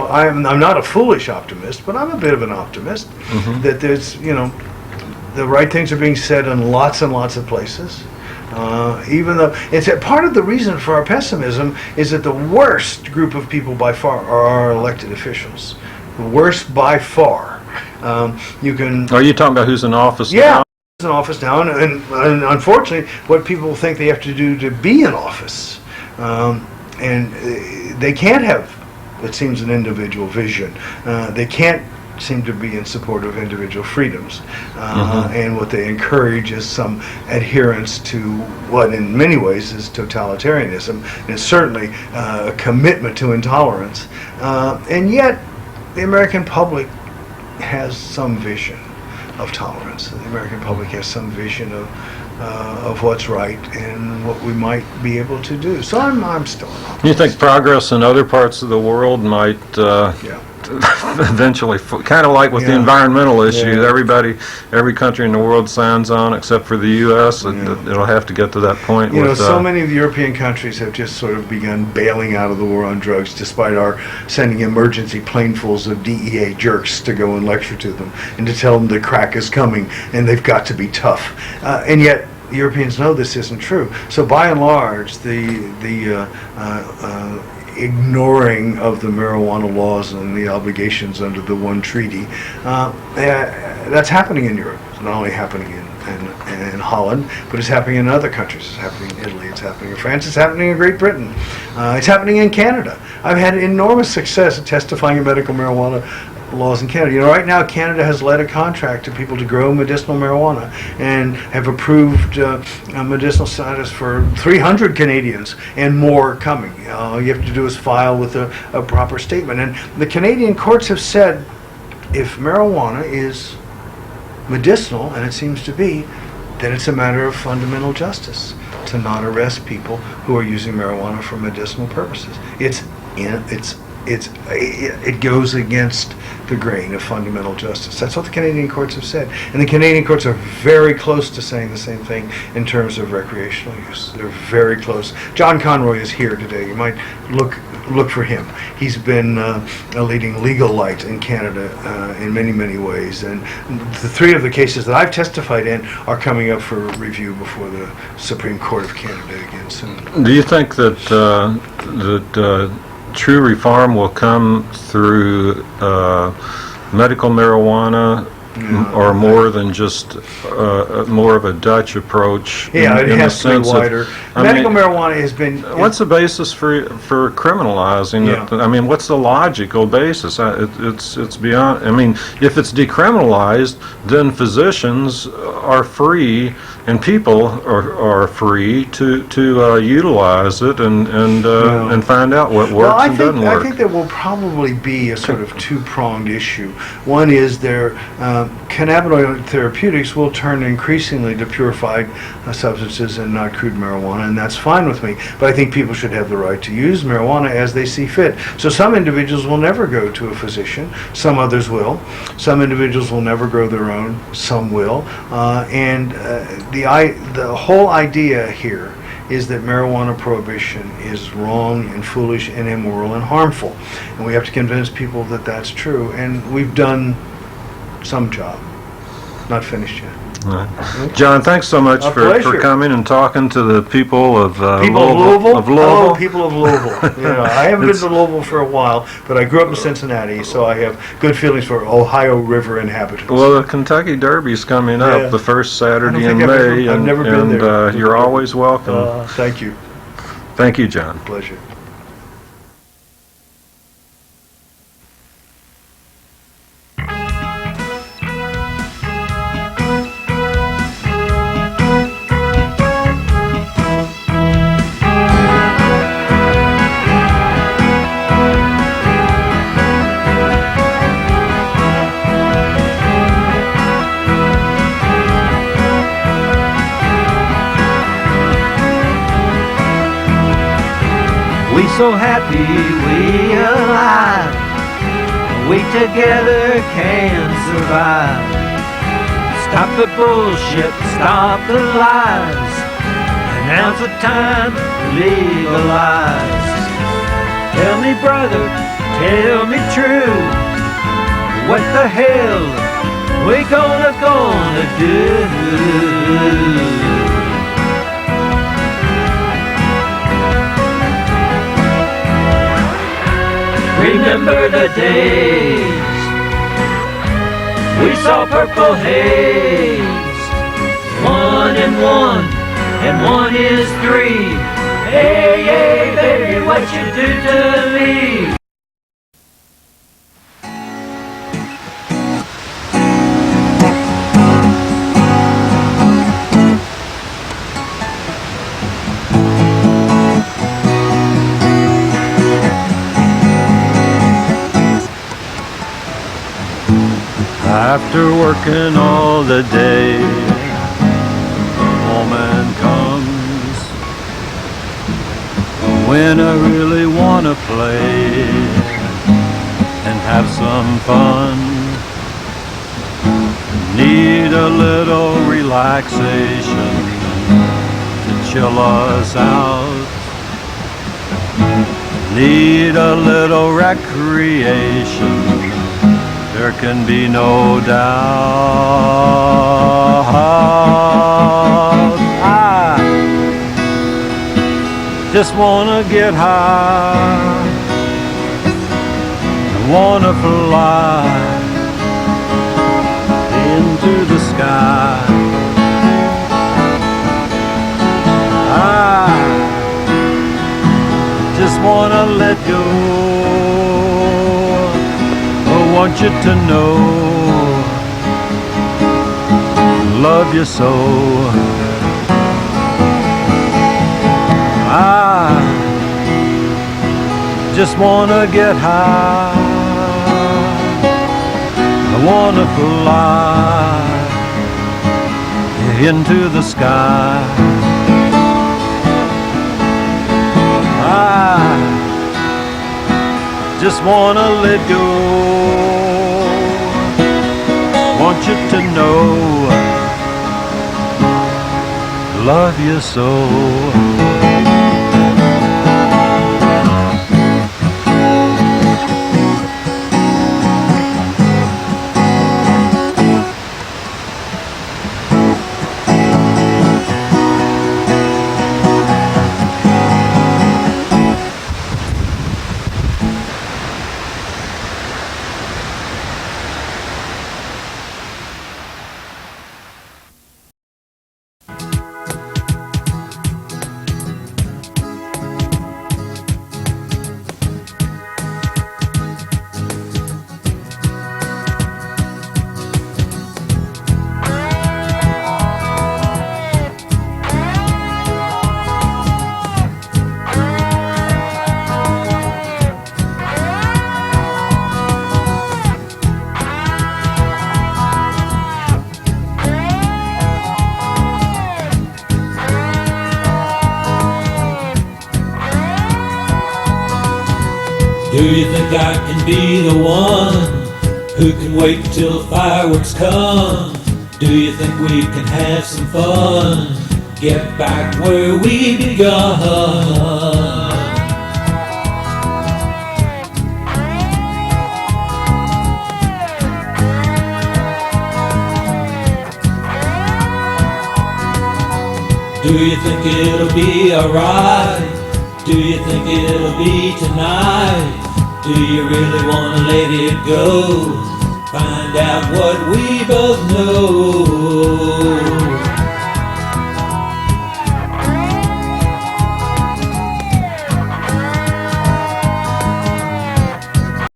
I'm not a foolish optimist, but I'm a bit of an optimist that there's, the right things are being said in lots and lots of places. Even though it's part of the reason for our pessimism is that the worst group of people by far are our elected officials. The worst by far. You can. Are you talking about who's in office yeah, now? Who's in office now, and unfortunately, what people think they have to do to be in office, and they can't have, it seems, an individual vision. They can't seem to be in support of individual freedoms, and what they encourage is some adherence to what in many ways is totalitarianism, and certainly a commitment to intolerance, and yet the American public has some vision of tolerance. The American public has some vision of what's right and what we might be able to do. So I'm still an optimist. You think progress in other parts of the world might eventually, kind of like with the environmental issues, every country in the world signs on except for the U.S. It'll have to get to that point. So many of the European countries have just sort of begun bailing out of the war on drugs, despite our sending emergency planefuls of DEA jerks to go and lecture to them and to tell them the crack is coming and they've got to be tough. And yet Europeans know this isn't true. So by and large, the ignoring of the marijuana laws and the obligations under the one treaty, that's happening in Europe. It's not only happening in Holland, but it's happening in other countries. It's happening in Italy, it's happening in France, it's happening in Great Britain, it's happening in Canada. I've had enormous success at testifying in medical marijuana laws in Canada. Right now Canada has led a contract to people to grow medicinal marijuana and have approved medicinal status for 300 Canadians and more coming. All you have to do is file with a proper statement. And the Canadian courts have said if marijuana is medicinal, and it seems to be, then it's a matter of fundamental justice to not arrest people who are using marijuana for medicinal purposes. It goes against the grain of fundamental justice. That's what the Canadian courts have said. And the Canadian courts are very close to saying the same thing in terms of recreational use. They're very close. John Conroy is here today. You might look for him. He's been a leading legal light in Canada in many, many ways. And the three of the cases that I've testified in are coming up for review before the Supreme Court of Canada again soon. Do you think that true reform will come through medical marijuana, or more than just more of a Dutch approach? Yeah, it has to be wider. Medical marijuana has been... What's the basis for criminalizing it? I mean, what's the logical basis? It's beyond... I mean, if it's decriminalized, then physicians are free and people are free to utilize it and find out what works and doesn't work. I think there will probably be a sort of two-pronged issue. One is cannabinoid therapeutics will turn increasingly to purified substances and not crude marijuana, and that's fine with me. But I think people should have the right to use marijuana as they see fit. So some individuals will never go to a physician, some others will. Some individuals will never grow their own, some will. The whole idea here is that marijuana prohibition is wrong and foolish and immoral and harmful. And we have to convince people that that's true. And we've done some job. Not finished yet. Right. John, thanks so much for coming and talking to the people of Louisville. Louisville. Oh, people of Louisville. I haven't been to Louisville for a while, but I grew up in Cincinnati, so I have good feelings for Ohio River inhabitants. Well, the Kentucky Derby's coming up the first Saturday in May, I've never been there. You're always welcome. Thank you. Thank you, John. Pleasure. So happy we alive, we together can survive. Stop the bullshit, stop the lies, and now's the time to legalize. Tell me brother, tell me true. What the hell we gonna do? Remember the days we saw purple haze. 1 and 1 and 1 is 3. Hey, hey, baby, what you do to me? After working all the day, the woman comes. When I really wanna play and have some fun, need a little relaxation to chill us out. Need a little recreation, there can be no doubt. I just wanna get high, I wanna fly into the sky. I just wanna let go. I want you to know, love you so. I just wanna get high, I wanna fly into the sky. I just wanna let go. Want you to know, love you so. Do you think I can be the one who can wait till fireworks come? Do you think we can have some fun, get back where we begun? Do you think it'll be alright? Do you think it'll be tonight? Do you really wanna let it go? Find out what we both know.